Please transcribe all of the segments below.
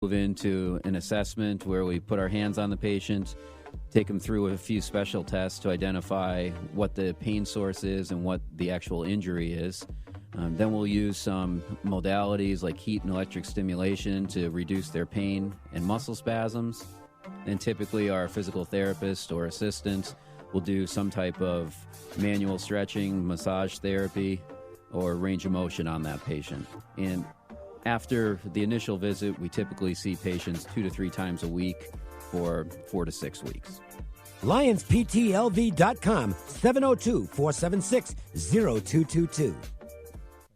Move into an assessment where we put our hands on the patient, take them through a few special tests to identify what the pain source is and what the actual injury is. Then we'll use some modalities like heat and electric stimulation to reduce their pain and muscle spasms. And typically our physical therapist or assistant will do some type of manual stretching, massage therapy, or range of motion on that patient. And after the initial visit, we typically see patients 2 to 3 times a week for 4 to 6 weeks. LionsPTLV.com, 702-476-0222.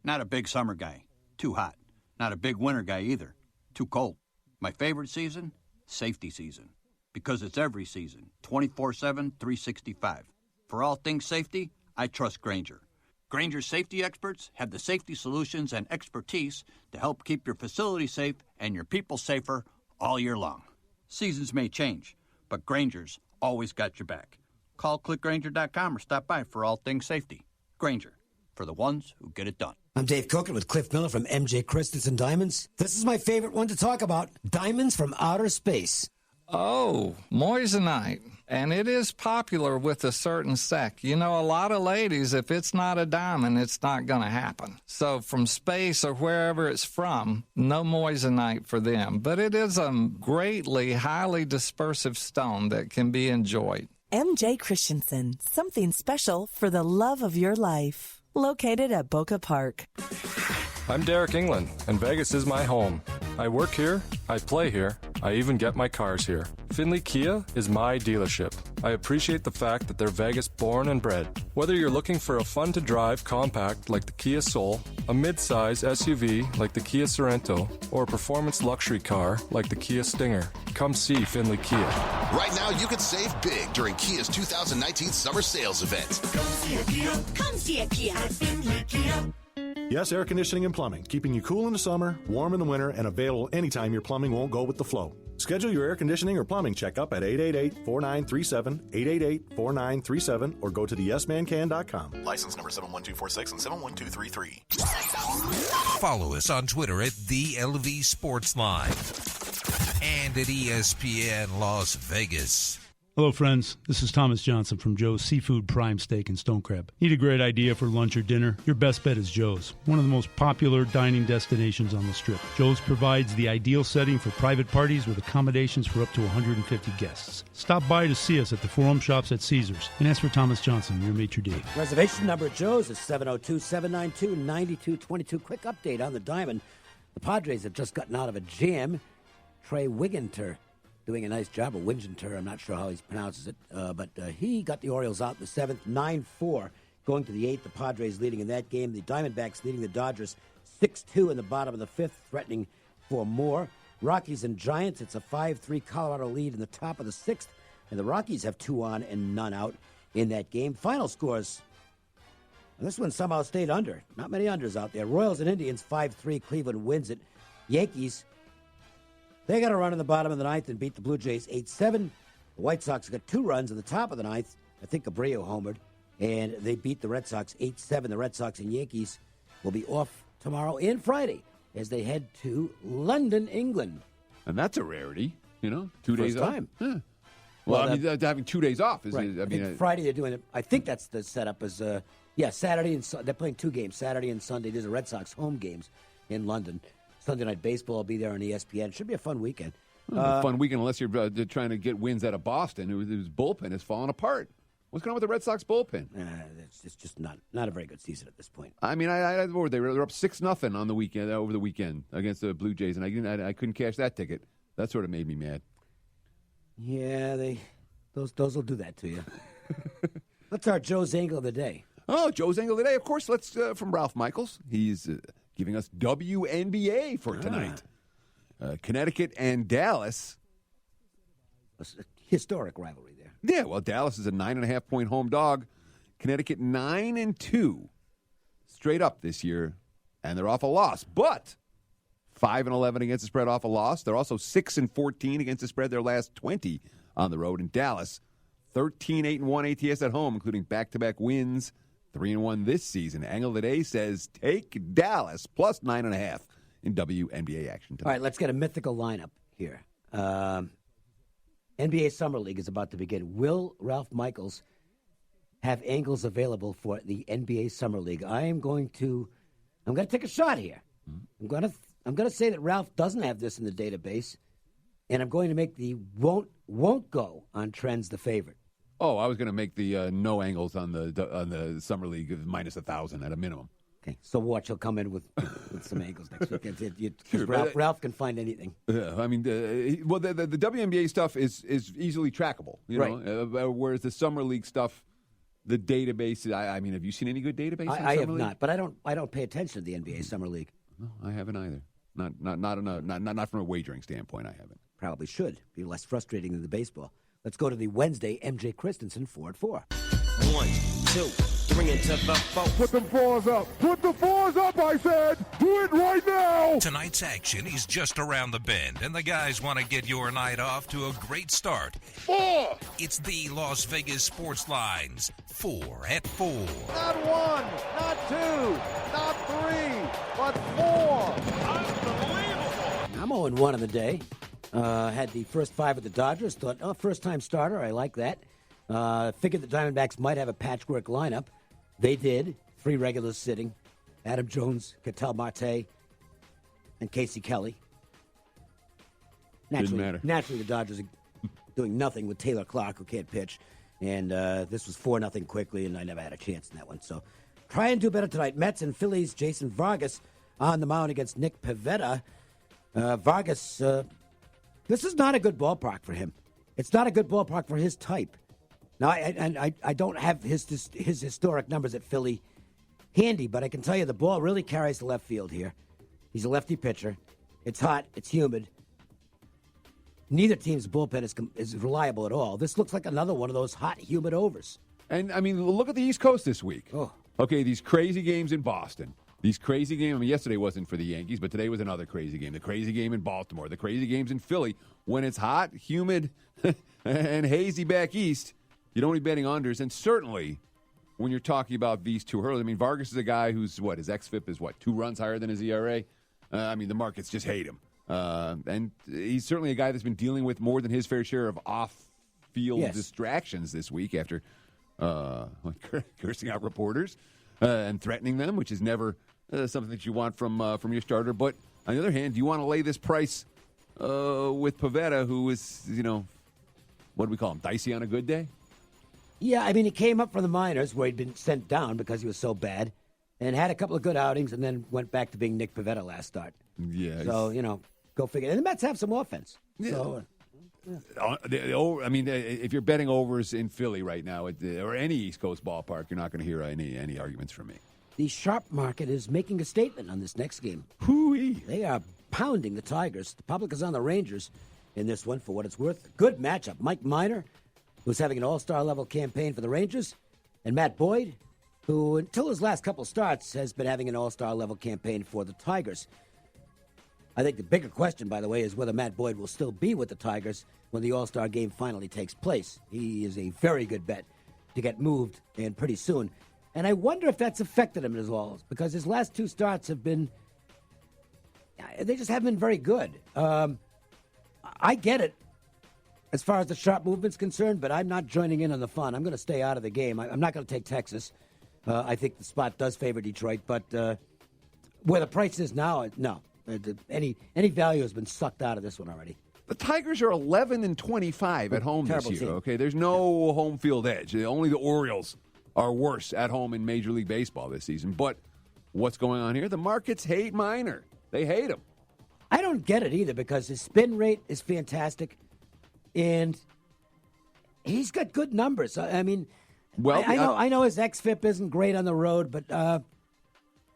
Not a big summer guy. Too hot. Not a big winter guy either. Too cold. My favorite season? Safety season. Because it's every season, 24/7, 365. For all things safety, I trust Grainger. Grainger's safety experts have the safety solutions and expertise to help keep your facility safe and your people safer all year long. Seasons may change, but Grainger's always got your back. Call clickgrainger.com or stop by for all things safety. Grainger, for the ones who get it done. I'm Dave Cokin with Cliff Miller from MJ Christensen Diamonds. This is my favorite one to talk about, diamonds from outer space. Oh, moissanite. And it is popular with a certain sect. You know, a lot of ladies, if it's not a diamond, it's not going to happen. So from space or wherever it's from, no moissanite for them. But it is a greatly, highly dispersive stone that can be enjoyed. MJ Christensen, something special for the love of your life. Located at Boca Park. I'm Derek England, and Vegas is my home. I work here, I play here, I even get my cars here. Findlay Kia is my dealership. I appreciate the fact that they're Vegas born and bred. Whether you're looking for a fun-to-drive compact like the Kia Soul, a mid-size SUV like the Kia Sorento, or a performance luxury car like the Kia Stinger, come see Findlay Kia. Right now, you can save big during Kia's 2019 summer sales event. Come see a Kia. Come see a Kia at Findlay Kia. Yes, air conditioning and plumbing, keeping you cool in the summer, warm in the winter, and available anytime your plumbing won't go with the flow. Schedule your air conditioning or plumbing checkup at 888-4937, 888-4937, or go to theyesmancan.com. License number 71246 and 71233. Follow us on Twitter at the LV Sportsline and at ESPN Las Vegas. Hello, friends. This is Thomas Johnson from Joe's Seafood Prime Steak and Stone Crab. Need a great idea for lunch or dinner? Your best bet is Joe's, one of the most popular dining destinations on the Strip. Joe's provides the ideal setting for private parties with accommodations for up to 150 guests. Stop by to see us at the Forum Shops at Caesars and ask for Thomas Johnson, your maitre d'. Reservation number at Joe's is 702-792-9222. Quick update on the Diamond. The Padres have just gotten out of a jam. Trey Wigginter doing a nice job, or Winginter, I'm not sure how he pronounces it, but he got the Orioles out in the 7th, 9-4, going to the 8th. The Padres leading in that game. The Diamondbacks leading the Dodgers 6-2 in the bottom of the 5th, threatening for more. Rockies and Giants, it's a 5-3 Colorado lead in the top of the 6th, and the Rockies have 2 on and none out in that game. Final scores, and this one somehow stayed under. Not many unders out there. Royals and Indians 5-3, Cleveland wins it. Yankees, they got a run in the bottom of the 9th and beat the Blue Jays 8-7. The White Sox got 2 runs in the top of the 9th. I think Abreu homered. And they beat the Red Sox 8-7. The Red Sox and Yankees will be off tomorrow and Friday as they head to London, England. And that's a rarity, you know, 2 days First off. time. Yeah. Well, I mean, having 2 days off. Right. I think Friday they're doing it. I think that's the setup is, Saturday and they're playing 2 games. Saturday and Sunday. There's a Red Sox home games in London. Sunday Night Baseball will be there on ESPN. Should be a fun weekend. A fun weekend unless you're trying to get wins out of Boston, whose bullpen is falling apart. What's going on with the Red Sox bullpen? It's just not a very good season at this point. I mean, they were up 6-0 on the weekend over the weekend against the Blue Jays, and I couldn't cash that ticket. That sort of made me mad. Yeah, those will do that to you. Let's start Joe's angle of the day. Oh, Joe's angle of the day, of course. Let's from Ralph Michaels. He's giving us WNBA for tonight. Connecticut and Dallas. A historic rivalry there. Yeah, well, Dallas is a 9.5-point home dog. Connecticut 9-2 straight up this year, and they're off a loss. But 5-11 against the spread off a loss. They're also 6-14 against the spread their last 20 on the road. In Dallas, 13-8-1 ATS at home, including back-to-back wins. 3-1 this season. Angle of the day says take Dallas plus 9.5 in WNBA action tonight. All right, let's get a mythical lineup here. NBA Summer League is about to begin. Will Ralph Michaels have angles available for the NBA Summer League? I'm going to take a shot here. I'm going to say that Ralph doesn't have this in the database, and I'm going to make the won't go on trends the favorite. Oh, I was going to make the no angles on the Summer League of minus 1,000 at a minimum. Okay, so watch, he'll come in with some angles next week. Because Ralph can find anything. I mean, the WNBA stuff is easily trackable, know, whereas the Summer League stuff, the database. I mean, have you seen any good database? I have not, but I don't pay attention to the NBA Summer League. No, I haven't either. Not from a wagering standpoint. I haven't. Probably should be less frustrating than the baseball. Let's go to the Wednesday MJ Christensen 4 at 4. 1, 2, 3 into the 4. Put the fours up. Put the fours up, I said. Do it right now. Tonight's action is just around the bend, and the guys want to get your night off to a great start. 4. It's the Las Vegas Sportsline's 4 at 4. Not 1, not 2, not 3, but 4. Unbelievable. I'm 0-1 on the day. Had the first 5 with the Dodgers. Thought, first-time starter. I like that. Figured the Diamondbacks might have a patchwork lineup. They did. 3 regulars sitting. Adam Jones, Ketel Marte, and Casey Kelly. Didn't matter. Naturally, the Dodgers are doing nothing with Taylor Clark, who can't pitch. And this was 4-0 quickly, and I never had a chance in that one. So try and do better tonight. Mets and Phillies, Jason Vargas on the mound against Nick Pivetta. Vargas, this is not a good ballpark for him. It's not a good ballpark for his type. Now, I don't have his historic numbers at Philly handy, but I can tell you the ball really carries the left field here. He's a lefty pitcher. It's hot. It's humid. Neither team's bullpen is reliable at all. This looks like another one of those hot, humid overs. And, I mean, look at the East Coast this week. Oh. Okay, these crazy games in Boston. These crazy games, I mean, yesterday wasn't for the Yankees, but today was another crazy game. The crazy game in Baltimore. The crazy games in Philly. When it's hot, humid, and hazy back east, you don't be betting unders. And certainly, when you're talking about these two hurdles, I mean, Vargas is a guy who's, his xFIP is 2 runs higher than his ERA? I mean, the markets just hate him. And he's certainly a guy that's been dealing with more than his fair share of off-field distractions this week after cursing out reporters and threatening them, which is never something that you want from your starter. But on the other hand, do you want to lay this price with Pivetta, who is, what do we call him, dicey on a good day? Yeah, I mean, he came up from the minors where he'd been sent down because he was so bad and had a couple of good outings and then went back to being Nick Pivetta last start. Yeah. So, go figure. And the Mets have some offense. Yeah. So, I mean, if you're betting overs in Philly right now or any East Coast ballpark, you're not going to hear any arguments from me. The sharp market is making a statement on this next game. Hoo-wee. They are pounding the Tigers. The public is on the Rangers in this one, for what it's worth. Good matchup. Mike Minor, who's having an all-star level campaign for the Rangers, and Matt Boyd, who until his last couple starts has been having an all-star level campaign for the Tigers. I think the bigger question, by the way, is whether Matt Boyd will still be with the Tigers when the all-star game finally takes place. He is a very good bet to get moved, and pretty soon. And I wonder if that's affected him as well, because his last 2 starts have been, they just haven't been very good. I get it as far as the sharp movement's concerned, but I'm not joining in on the fun. I'm going to stay out of the game. I'm not going to take Texas. I think the spot does favor Detroit, but where the price is now, no. Any value has been sucked out of this one already. The Tigers are 11-25 at home this year. Team. Okay, there's no home field edge. Only the Orioles are worse at home in Major League Baseball this season. But what's going on here? The markets hate Minor. They hate him. I don't get it either, because his spin rate is fantastic, and he's got good numbers. I mean, I know his xFIP isn't great on the road, but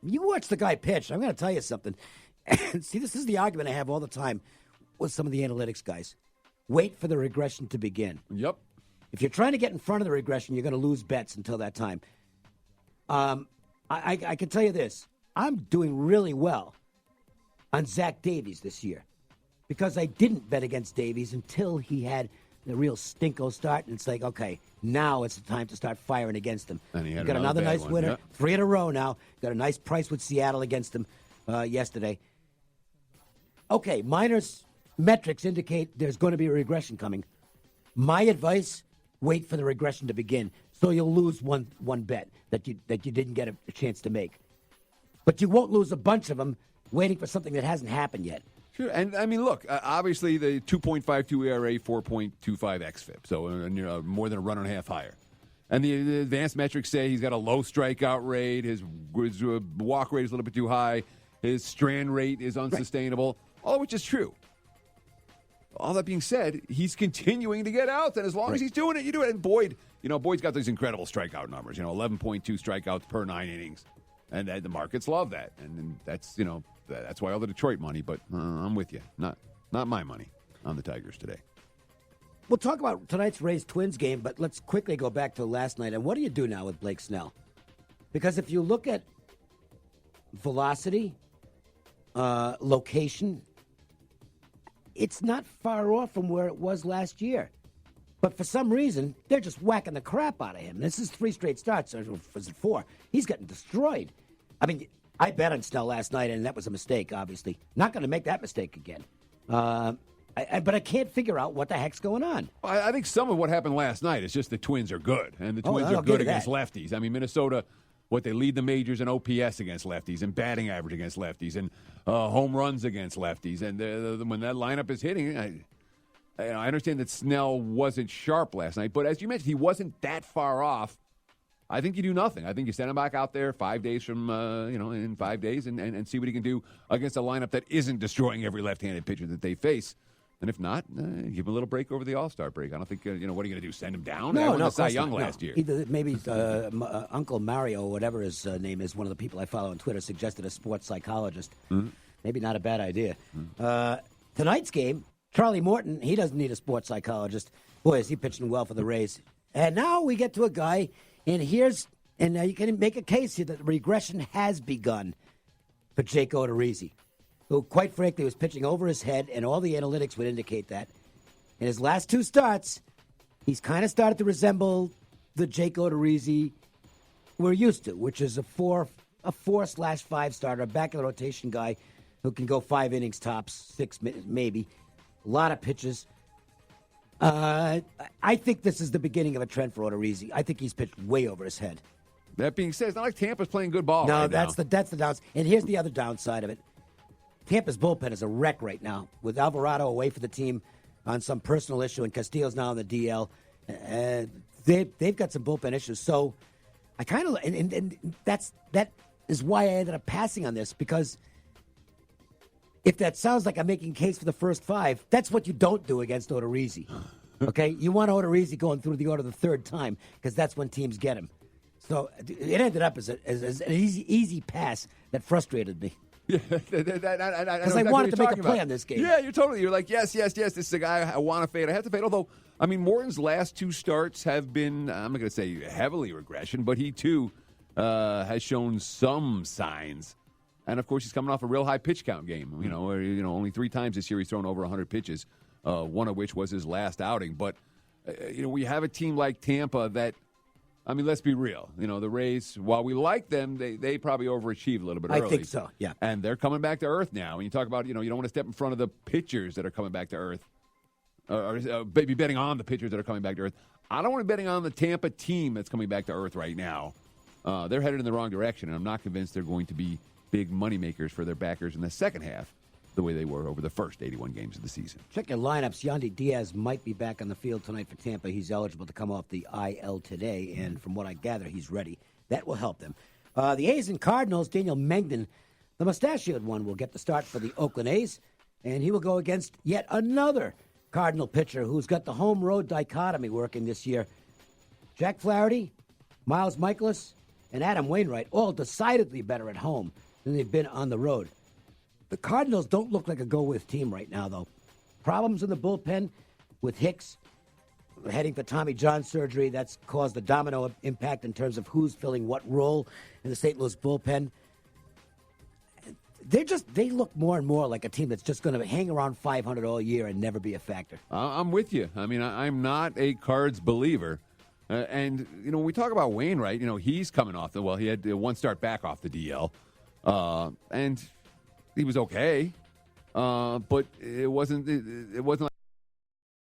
you watch the guy pitch. I'm going to tell you something. See, this is the argument I have all the time with some of the analytics guys. Wait for the regression to begin. Yep. If you're trying to get in front of the regression, you're going to lose bets until that time. I can tell you this. I'm doing really well on Zach Davies this year because I didn't bet against Davies until he had the real stinko start. And it's like, okay, now it's the time to start firing against him. And he had got another nice one. winner. Yep. 3 in a row now. Got a nice price with Seattle against him yesterday. okay, Minor's metrics indicate there's going to be a regression coming. My advice, wait for the regression to begin, so you'll lose one bet that you didn't get a chance to make. But you won't lose a bunch of them waiting for something that hasn't happened yet. Sure, and I mean, look, obviously the 2.52 ERA, 4.25 xFIP, so more than a run and a half higher. And the advanced metrics say he's got a low strikeout rate, his walk rate is a little bit too high, his strand rate is unsustainable, all of which is true. All that being said, he's continuing to get outs, and as long as he's doing it, you do it. And Boyd's got these incredible strikeout numbers, 11.2 strikeouts per 9 innings, and the markets love that, and that's that's why all the Detroit money. But I'm with you, not my money on the Tigers today. We'll talk about tonight's Rays-Twins game, but let's quickly go back to last night. And what do you do now with Blake Snell? Because if you look at velocity, location, it's not far off from where it was last year. But for some reason, they're just whacking the crap out of him. This is 3 straight starts, or was it 4? He's getting destroyed. I mean, I bet on Snell last night, and that was a mistake, obviously. Not going to make that mistake again. But I can't figure out what the heck's going on. I think some of what happened last night is just the Twins are good, and the Twins are good against lefties. I mean, Minnesota, they lead the majors in OPS against lefties, and batting average against lefties, and home runs against lefties. And when that lineup is hitting, I understand that Snell wasn't sharp last night, but as you mentioned, he wasn't that far off. I think you do nothing. I think you send him back out there 5 days from, in 5 days and see what he can do against a lineup that isn't destroying every left-handed pitcher that they face. And if not, give him a little break over the All-Star break. I don't think, what are you going to do, send him down? No, Cy Young last year. Either maybe Uncle Mario, or whatever his name is, one of the people I follow on Twitter, suggested a sports psychologist. Mm-hmm. Maybe not a bad idea. Mm-hmm. Tonight's game, Charlie Morton, he doesn't need a sports psychologist. Boy, is he pitching well for the Rays. And now we get to a guy, and you can make a case here that regression has begun for Jake Odorizzi, who, quite frankly, was pitching over his head, and all the analytics would indicate that. In his last 2 starts, he's kind of started to resemble the Jake Odorizzi we're used to, which is a 4/5 starter, a back-of-the-rotation guy who can go 5 innings tops, 6 maybe, a lot of pitches. I think this is the beginning of a trend for Odorizzi. I think he's pitched way over his head. That being said, it's not like Tampa's playing good ball. No, right that's now. the downside. And here's the other downside of it. Tampa's bullpen is a wreck right now, with Alvarado away for the team on some personal issue, and Castillo's now on the DL. They've got some bullpen issues. So I kind of, and that is why I ended up passing on this, because if that sounds like I'm making a case for the first 5, that's what you don't do against Odorizzi. Okay? You want Odorizzi going through the order the 3rd time, because that's when teams get him. So it ended up as an easy pass that frustrated me. Yeah, because I wanted to make a play on this game. Yeah, you're like, yes, this is a guy I want to fade. I have to fade. Although, I mean, Morton's last 2 starts have been, I'm not going to say heavily regression, but he too has shown some signs. And of course, he's coming off a real high pitch count game. Where only 3 times this year he's thrown over 100 pitches, one of which was his last outing. But we have a team like Tampa that, I mean, let's be real. The Rays, while we like them, they probably overachieved a little bit early. I think so, yeah. And they're coming back to earth now. When you talk about, you don't want to step in front of the pitchers that are coming back to earth, or be betting on the pitchers that are coming back to earth. I don't want to be betting on the Tampa team that's coming back to earth right now. They're headed in the wrong direction, and I'm not convinced they're going to be big moneymakers for their backers in the second half the way they were over the first 81 games of the season. Check your lineups. Yandy Diaz might be back on the field tonight for Tampa. He's eligible to come off the IL today, and from what I gather, he's ready. That will help them. The A's and Cardinals, Daniel Mengden, the mustachioed one, will get the start for the Oakland A's, and he will go against yet another Cardinal pitcher who's got the home-road dichotomy working this year. Jack Flaherty, Miles Mikolas, and Adam Wainwright, all decidedly better at home than they've been on the road. The Cardinals don't look like a go-with team right now, though. Problems in the bullpen with Hicks heading for Tommy John surgery. That's caused a domino impact in terms of who's filling what role in the St. Louis bullpen. They look more and more like a team that's just going to hang around 500 all year and never be a factor. I'm with you. I mean, I'm not a Cards believer. And, when we talk about Wainwright, he's coming off he had 1 start back off the DL. And he was okay. but it wasn't